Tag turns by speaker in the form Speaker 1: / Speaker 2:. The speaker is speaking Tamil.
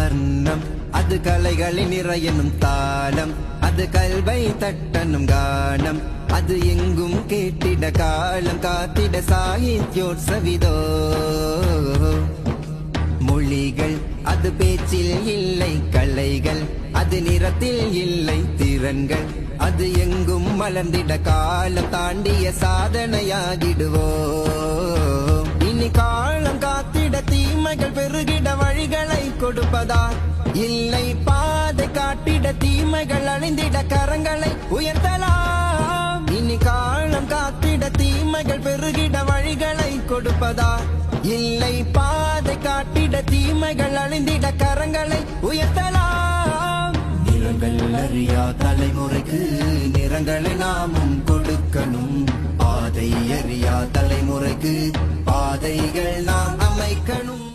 Speaker 1: வர்ணம் அது கலைகளின் நிறையனும் தாளம் அது கல்வை தட்டனும் கானம் அது எங்கும் கேட்டிட காலம் காத்திட சாகித்யோற்சவிதோ மொழிகள் அது பேச்சில் இல்லை கலைகள் அது நிறத்தில் இல்லை திறன்கள் அது எங்கும் மலர்ந்திட காலம் தாண்டிய சாதனையாகிடுவோ இனி காலம் காத்திட தீமைகள் பெருகிட வழிகளை கொடுப்பதா இல்லை பாதை காட்டிட தீமைகள் அழிந்திட கரங்களை உயர்த்தலாம் இனி காலம் காத்திட தீமைகள் பெருகிட வழிகளை கொடுப்பதா இல்லை பாதை காட்டிட தீமைகள் அழிந்திட கரங்களை உயர்த்தலாம் நிறங்கள் அறியா தலைமுறைக்கு நிறங்களை நாமும் கொடுக்கணும் பாதை அறியா தலைமுறைக்கு பாதைகள் நாம் அமைக்கணும்